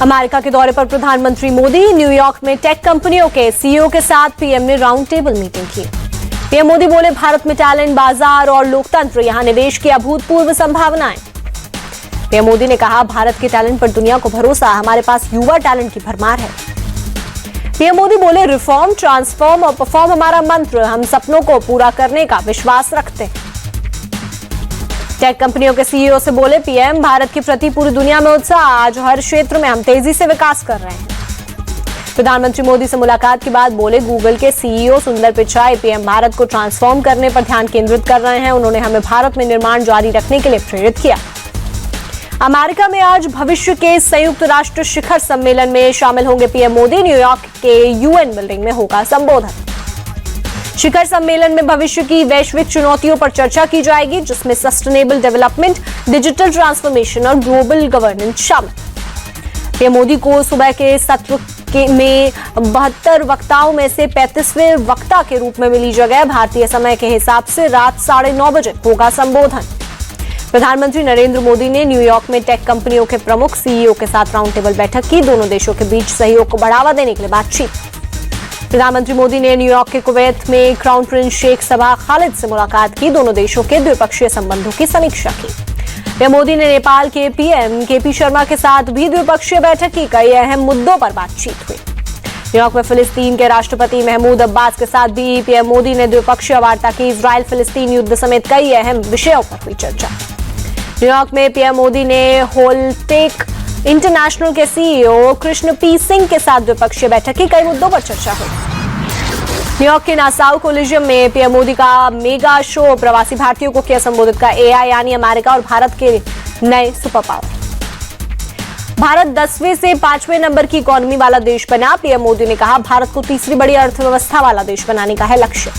America के दौरे पर प्रधानमंत्री मोदी। न्यूयॉर्क में टेक कंपनियों के सीईओ के साथ पीएम ने राउंड टेबल मीटिंग की। पीएम मोदी बोले, भारत में टैलेंट बाजार और लोकतंत्र, यहां निवेश की अभूतपूर्व संभावनाएं। पीएम मोदी ने कहा, भारत के टैलेंट पर दुनिया को भरोसा, हमारे पास युवा टैलेंट की भरमार है। पीएम मोदी बोले, रिफॉर्म, ट्रांसफॉर्म और परफॉर्म हमारा मंत्र, हम सपनों को पूरा करने का विश्वास रखते हैं। टेक कंपनियों के सीईओ से बोले पीएम, भारत के प्रति पूरी दुनिया में उत्साह, आज हर क्षेत्र में हम तेजी से विकास कर रहे हैं। प्रधानमंत्री मोदी से मुलाकात के बाद बोले, गूगल के सीईओ सुंदर पिचाई, पीएम भारत को ट्रांसफॉर्म करने पर ध्यान केंद्रित कर रहे हैं। उन्होंने हमें भारत में निर्माण जारी रखने के लिए प्रेरित किया। अमेरिका में आज भविष्य के संयुक्त राष्ट्र शिखर सम्मेलन में शामिल होंगे पीएम मोदी। न्यूयॉर्क के यूएन बिल्डिंग में होगा संबोधन। शिखर सम्मेलन में भविष्य की वैश्विक चुनौतियों पर चर्चा की जाएगी, जिसमें सस्टेनेबल डेवलपमेंट, डिजिटल ट्रांसफॉर्मेशन और ग्लोबल गवर्नेंस शामिल। पीएम मोदी को सुबह के सत्र में 72 वक्ताओं में से 35वें वक्ता के रूप में मिली जगह। भारतीय समय के हिसाब से रात 9:30 बजे होगा संबोधन। प्रधानमंत्री नरेंद्र मोदी ने न्यूयॉर्क में टेक कंपनियों के प्रमुख सीईओ के साथ राउंड टेबल बैठक की। दोनों देशों के बीच सहयोग को बढ़ावा देने के लिए बातचीत। प्रधानमंत्री मोदी ने न्यूयॉर्क के कुवैत में क्राउन प्रिंस शेख सबा खालिद से मुलाकात की। दोनों देशों के द्विपक्षीय संबंधों की समीक्षा की। पीएम मोदी ने नेपाल के पीएम केपी शर्मा के साथ भी द्विपक्षीय बैठक की। कई अहम मुद्दों पर बातचीत हुई। न्यूयॉर्क में फिलिस्तीन के राष्ट्रपति महमूद अब्बास के साथ भी पीएम मोदी ने द्विपक्षीय वार्ता की। इजराइल फिलिस्तीन युद्ध समेत कई अहम विषयों पर हुई चर्चा। न्यूयॉर्क में पीएम मोदी ने होलटेक इंटरनेशनल के सीईओ कृष्ण पी सिंह के साथ द्विपक्षीय बैठक की। कई मुद्दों पर चर्चा हुई। न्यूयॉर्क के नासाउ कोलिजियम में पीएम मोदी का मेगा शो, प्रवासी भारतीयों को किया संबोधित। का एआई यानी अमेरिका और भारत के नए सुपर पावर। भारत 10वें से 5वें नंबर की इकोनॉमी वाला देश बना। पीएम मोदी ने कहा, भारत को तीसरी बड़ी अर्थव्यवस्था वाला देश बनाने का है लक्ष्य।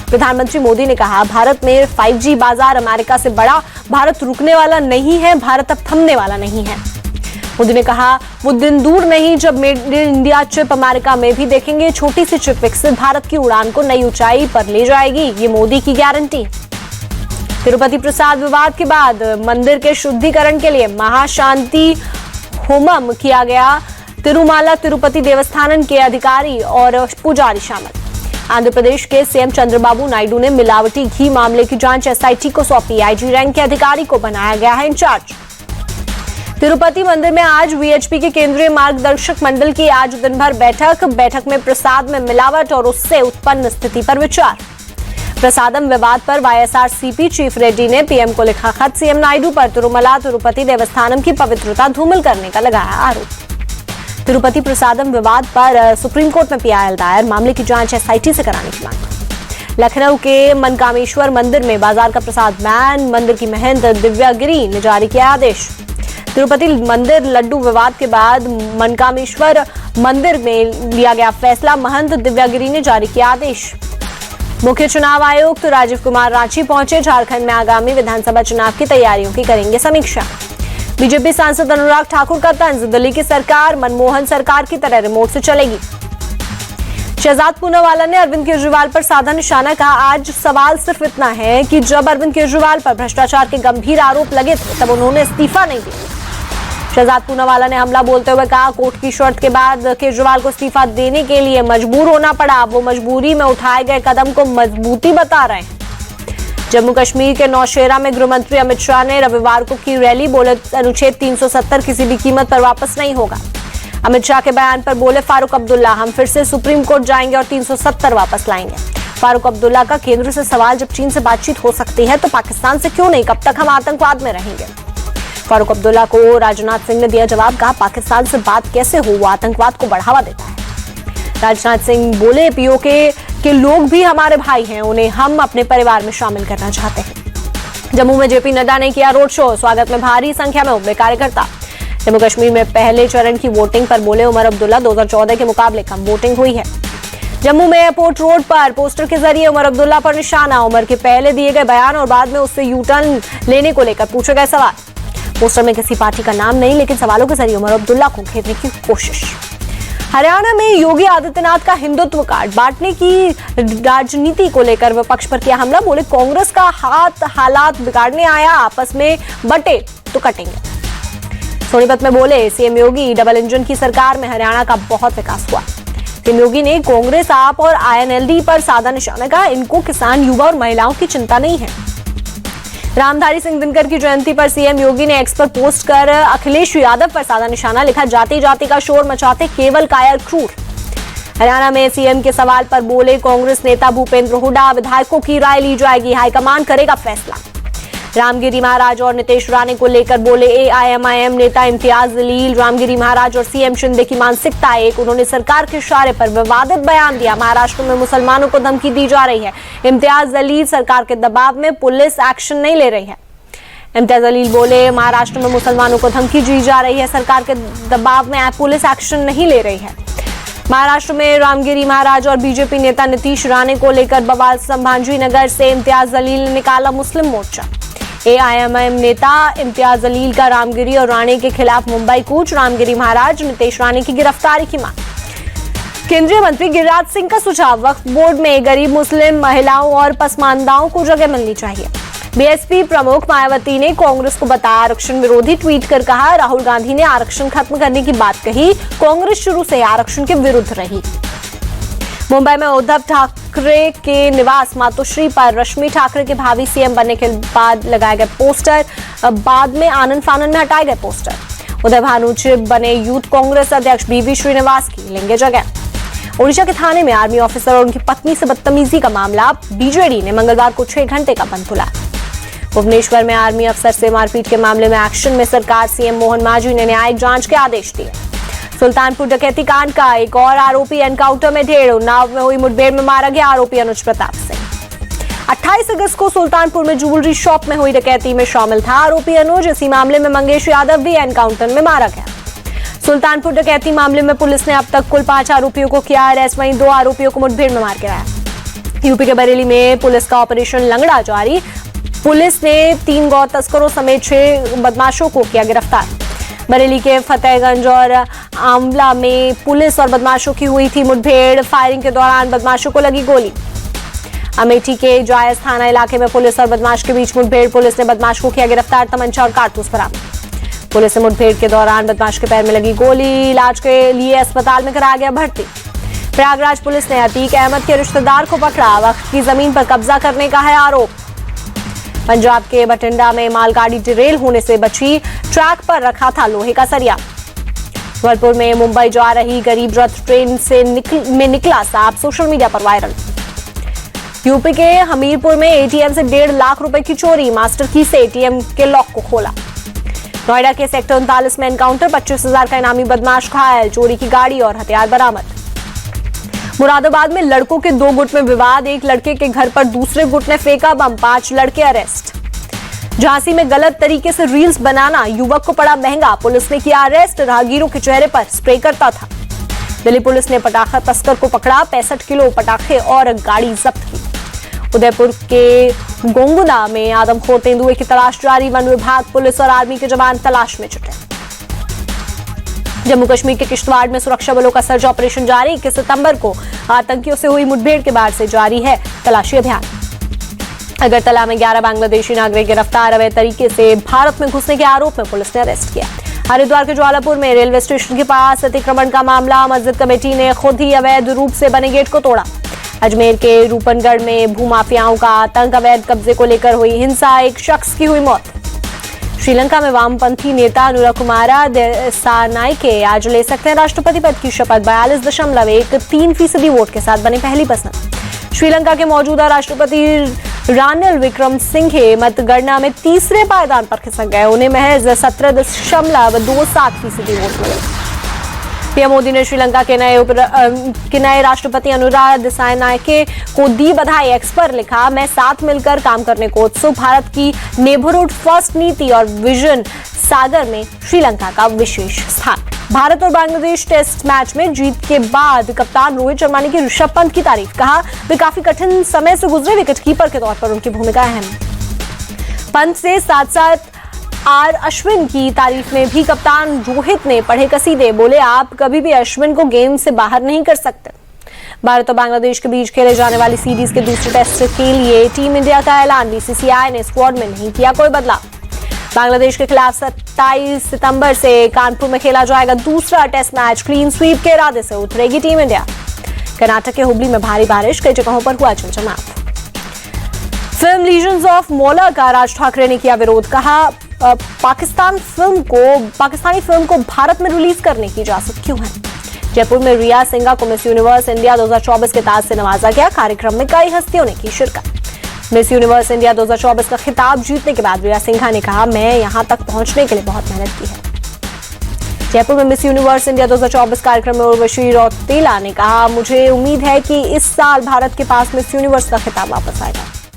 प्रधानमंत्री मोदी ने कहा, भारत में 5G बाजार अमेरिका से बड़ा। भारत रुकने वाला नहीं है, भारत अब थमने वाला नहीं है। मोदी ने कहा, वो दिन दूर नहीं जब made in India chip America में भी देखेंगे। छोटी सी चिप विकसित भारत की उड़ान को नई ऊंचाई पर ले जाएगी, ये मोदी की गारंटी। तिरुपति प्रसाद विवाद के बाद मंदिर के शुद्धिकरण के लिए महाशांति होमम किया गया। तिरुमाला तिरुपति देवस्थानम के अधिकारी और पुजारी शामिल। आंध्र प्रदेश के सीएम चंद्रबाबू नायडू ने मिलावटी घी मामले की जांच एसआईटी को सौंपी। आईजी रैंक के अधिकारी को बनाया गया है इंचार्ज। तिरुपति मंदिर में आज वीएचपी के केंद्रीय मार्गदर्शक मंडल की आज दिन भर बैठक में प्रसाद में मिलावट और उससे उत्पन्न स्थिति पर विचार। प्रसादम विवाद पर वाईएसआरसीपी चीफ रेड्डी ने पीएम को लिखा खत। सीएम नायडू पर तिरुमला तिरुपति देवस्थानम की पवित्रता धूमिल करने का लगाया आरोप। तिरुपति प्रसादम विवाद पर सुप्रीम कोर्ट में पीआईएल दायर। मामले की जांच एसआईटी से कराने की मांग। लखनऊ के मनकामेश्वर मंदिर में बाजार का प्रसाद बैन। मंदिर की महंत दिव्यागिरी ने जारी किया आदेश। तिरुपति मंदिर लड्डू विवाद के बाद मनकामेश्वर मंदिर में लिया गया फैसला। महंत दिव्यागिरी ने जारी किया आदेश। मुख्य चुनाव आयुक्त राजीव कुमार रांची पहुंचे। झारखंड में आगामी विधानसभा चुनाव की तैयारियों की करेंगे समीक्षा। बीजेपी सांसद अनुराग ठाकुर का तंज, दिल्ली की सरकार मनमोहन सरकार की तरह रिमोट से चलेगी। शहजाद पूनावाला ने अरविंद केजरीवाल पर साधा निशाना। कहा, आज सवाल सिर्फ इतना है कि जब अरविंद केजरीवाल पर भ्रष्टाचार के गंभीर आरोप लगे थे तब उन्होंने इस्तीफा नहीं दिया। शहजाद पूनावाला ने हमला बोलते हुए कहा, कोर्ट की शर्त के बाद केजरीवाल को इस्तीफा देने के लिए मजबूर होना पड़ा। वो मजबूरी में उठाए गए कदम को मजबूती बता रहे हैं। जम्मू कश्मीर के नौशेरा में गृह मंत्री अमित शाह ने रविवार को की रैली। बोले, अनुच्छेद 370 किसी भी कीमत पर वापस नहीं होगा। अमित शाह के बयान पर बोले फारूक अब्दुल्ला, हम फिर से सुप्रीम कोर्ट जाएंगे और 370 वापस लाएंगे। फारूक अब्दुल्ला का केंद्र से सवाल, जब चीन से बातचीत हो सकती है तो पाकिस्तान से क्यों नहीं? कब तक हम आतंकवाद में रहेंगे? फारूक अब्दुल्ला को राजनाथ सिंह ने दिया जवाब। कहा, पाकिस्तान से बात कैसे हो, वो आतंकवाद को बढ़ावा देता है। राजनाथ सिंह बोले, पीओके के लोग भी हमारे भाई हैं, उन्हें हम अपने परिवार में शामिल करना चाहते हैं। जम्मू में जेपी नड्डा ने किया रोड शो। स्वागत में भारी संख्या में उमड़े कार्यकर्ता। जम्मू कश्मीर में पहले चरण की वोटिंग पर बोले उमर अब्दुल्ला, 2014 के मुकाबले कम वोटिंग हुई है। जम्मू में एयरपोर्ट रोड पर पोस्टर के जरिए उमर अब्दुल्ला पर निशाना। उमर के पहले दिए गए बयान और बाद में उससे यू टर्न लेने को लेकर पूछे गए सवाल। पोस्टर में किसी पार्टी का नाम नहीं, लेकिन सवालों के जरिए उमर अब्दुल्ला को घेरने की कोशिश। हरियाणा में योगी आदित्यनाथ का हिंदुत्व कार्ड बांटने की राजनीति को लेकर विपक्ष पर किया हमला। बोले, कांग्रेस का हाथ हालात बिगाड़ने आया, आपस में बटे तो कटेंगे। सोनीपत में बोले सीएम योगी, डबल इंजन की सरकार में हरियाणा का बहुत विकास हुआ। सीएम योगी ने कांग्रेस, आप और आईएनएलडी पर साधा निशाना कहा, इनको किसान, युवा और महिलाओं की चिंता नहीं है। रामधारी सिंह दिनकर की जयंती पर सीएम योगी ने एक्स पर पोस्ट कर अखिलेश यादव पर साधा निशाना, लिखा जाति जाति का शोर मचाते केवल कायर क्रूर। हरियाणा में सीएम के सवाल पर बोले कांग्रेस नेता भूपेंद्र हुड्डा, विधायकों की राय ली जाएगी, हाईकमान करेगा फैसला। रामगिरी महाराज और नितेश राणे को लेकर बोले एआईएमआईएम नेता इम्तियाज जलील, रामगिरी महाराज और सीएम शिंदे की मानसिकता एक, उन्होंने सरकार के इशारे पर विवादित बयान दिया। महाराष्ट्र में मुसलमानों को धमकी दी जा रही है। इम्तियाज जलील, सरकार के दबाव में पुलिस एक्शन नहीं ले रही है। इम्तियाज जलील बोले महाराष्ट्र में मुसलमानों को धमकी दी जा रही है, सरकार के दबाव में पुलिस एक्शन नहीं ले रही है। महाराष्ट्र में रामगिरी महाराज और बीजेपी नेता नीतीश राणे को लेकर बवाल, संभाजी नगर से इम्तियाज जलील ने निकाला मुस्लिम मोर्चा। एआईएमआईएम नेता इम्तियाज जलील का रामगिरी और राणे के खिलाफ मुंबई कूच, रामगिरी महाराज, नितेश राणे की गिरफ्तारी की मांग। केंद्रीय मंत्री गिरिराज सिंह का सुझाव, वक्फ बोर्ड में गरीब मुस्लिम महिलाओं और पसमानदाओं को जगह मिलनी चाहिए। बीएसपी प्रमुख मायावती ने कांग्रेस को बताया आरक्षण विरोधी, ट्वीट कर कहा राहुल गांधी ने आरक्षण खत्म करने की बात कही, कांग्रेस शुरू से आरक्षण के विरुद्ध रही। मुंबई में उद्धव ठाकरे के निवास मातोश्री पर रश्मि ठाकरे के भावी सीएम बनने के बाद लगाए गए पोस्टर, बाद में आनन फानन में हटाए गए पोस्टर। उदय भानुची बने यूथ कांग्रेस अध्यक्ष, बीवी श्रीनिवास की लेंगे जगह। ओडिशा के थाने में आर्मी ऑफिसर और उनकी पत्नी से बदतमीजी का मामला, बीजेडी ने मंगलवार को 6 घंटे का बंद खोला। भुवनेश्वर में आर्मी अफसर से मारपीट के मामले में एक्शन में सरकार, सीएम मोहन मांझी ने न्यायिक जांच के आदेश दिए। सुल्तानपुर डकैती कांड का एक और आरोपी एनकाउंटर में ढेर, उन्नाव में हुई मुठभेड़ में मारा गया आरोपी अनुज प्रताप सिंह। 28 अगस्त को सुल्तानपुर में ज्वेलरी शॉप में हुई डकैती में शामिल था आरोपी अनुज, इसी मामले में मंगेश यादव भी एनकाउंटर में मारा गया। सुल्तानपुर डकैती मामले में पुलिस ने अब तक कुल 5 आरोपियों को किया अरेस्ट, वहीं 2 आरोपियों को मुठभेड़ में मार गिराया। यूपी के बरेली में पुलिस का ऑपरेशन लंगड़ा जारी, पुलिस ने 3 गौ तस्करों समेत 6 बदमाशों को किया गिरफ्तार। बरेली के फतेहगंज और आंवला में पुलिस और बदमाशों की हुई थी मुठभेड़, फायरिंग के दौरान बदमाशों को लगी गोली। अमेठी के जायज थाना इलाके में पुलिस और बदमाश के बीच मुठभेड़, पुलिस ने बदमाश को किया गिरफ्तार, तमंचा और कारतूस बरामद। पुलिस ने मुठभेड़ के दौरान बदमाश के पैर में लगी गोली, इलाज के लिए अस्पताल में कराया गया भर्ती। प्रयागराज पुलिस ने अतीक अहमद के रिश्तेदार को पकड़ा, वक्फ की जमीन पर कब्जा करने का है आरोप। पंजाब के बठिंडा में मालगाड़ी डिरेल होने से बची, ट्रैक पर रखा था लोहे का सरिया। जबलपुर में मुंबई जा रही गरीब रथ ट्रेन से निकला सांप, सोशल मीडिया पर वायरल। यूपी के हमीरपुर में एटीएम से 1.5 लाख रुपए की चोरी, मास्टर की से एटीएम के लॉक को खोला। नोएडा के सेक्टर 39 में एनकाउंटर, 25,000 का इनामी बदमाश घायल, चोरी की गाड़ी और हथियार बरामद। मुरादाबाद में लड़कों के 2 गुट में विवाद, एक लड़के के घर पर दूसरे गुट ने फेंका बम, 5 लड़के अरेस्ट। झांसी में गलत तरीके से रील्स बनाना युवक को पड़ा महंगा, पुलिस ने किया अरेस्ट, राहगीरों के चेहरे पर स्प्रे करता था। दिल्ली पुलिस ने पटाखा तस्कर को पकड़ा, 65 किलो पटाखे और गाड़ी जब्त की। उदयपुर के गोंगुदा में आदमखोर तेंदुए की तलाश जारी, वन विभाग, पुलिस और आर्मी के जवान तलाश में जुटे। जम्मू कश्मीर के किश्तवाड़ में सुरक्षा बलों का सर्च ऑपरेशन जारी, 21 सितंबर को आतंकियों से हुई मुठभेड़ के बाद से जारी है तलाशी अभियान। अगरतला में 11 बांग्लादेशी नागरिक गिरफ्तार, अवैध तरीके से भारत में घुसने के आरोप में पुलिस ने अरेस्ट किया। हरिद्वार के ज्वालापुर में रेलवे स्टेशन के पास अतिक्रमण का मामला, मस्जिद कमेटी ने खुद ही अवैध रूप से बने गेट को तोड़ा। अजमेर के रूपनगढ़ में भूमाफियाओं का आतंक, अवैध कब्जे को लेकर हुई हिंसा, एक शख्स की हुई मौत। श्रीलंका में वामपंथी नेता अनुराकुमारा दिसानायके आज ले सकते हैं राष्ट्रपति पद की शपथ, 42.13% वोट के साथ बने पहली पसंद। श्रीलंका के मौजूदा राष्ट्रपति रानिल विक्रमसिंघे मतगणना में तीसरे पायदान पर खिसक गए, उन्हें महज 17.27% वोट मिले। पीएम मोदी ने श्रीलंका के नए राष्ट्रपति अनुरा दिसानायके को दी बधाई, एक्स पर लिखा, मैं साथ मिलकर काम करने को उत्सुक, भारत की नेबरहुड फर्स्ट नीति और विजन सागर में श्रीलंका का विशेष स्थान। भारत और बांग्लादेश टेस्ट मैच में जीत के बाद कप्तान रोहित शर्मा ने की ऋषभ पंत की तारीफ, कहा वे काफी कठिन समय से गुजरे, विकेटकीपर के तौर पर उनकी भूमिका अहम। पंत से साथ आर अश्विन की तारीफ में भी कप्तान रोहित ने पढ़े कसीदे, बोले आप कभी भी अश्विन को गेम से बाहर नहीं कर सकते। भारत और बांग्लादेश के बीच खेले जाने वाली सीरीज के दूसरे टेस्ट के लिए टीम इंडिया का ऐलान, बीसीसीआई ने स्क्वाड में नहीं किया कोई बदलाव। बांग्लादेश के खिलाफ 27 सितंबर से कानपुर में खेला जाएगा दूसरा टेस्ट मैच। क्लीन स्वीप के इरादे से उतरेगी टीम इंडिया। कर्नाटक के हुबली में भारी बारिश, कई जगहों पर हुआ चमचमाट। फिल्म लीजेंड्स ऑफ मौला का राज ठाकरे ने किया विरोध, कहा पाकिस्तानी फिल्म को भारत में रिलीज करने की इजाजत क्यों है। जयपुर में रिया सिंघा को मिस यूनिवर्स इंडिया 2024 के ताज से नवाजा गया। कार्यक्रम में कई हस्तियों ने की शिरकत। मिस यूनिवर्स इंडिया 2024 का खिताब जीतने के बाद रिया सिंघा ने कहा, मैं यहां तक पहुंचने के लिए बहुत मेहनत की है। जयपुर में मिस यूनिवर्स इंडिया 2024 कार्यक्रम में उर्वशी रौतेला ने कहा, मुझे उम्मीद है कि इस साल भारत के पास मिस यूनिवर्स का खिताब वापस आएगा।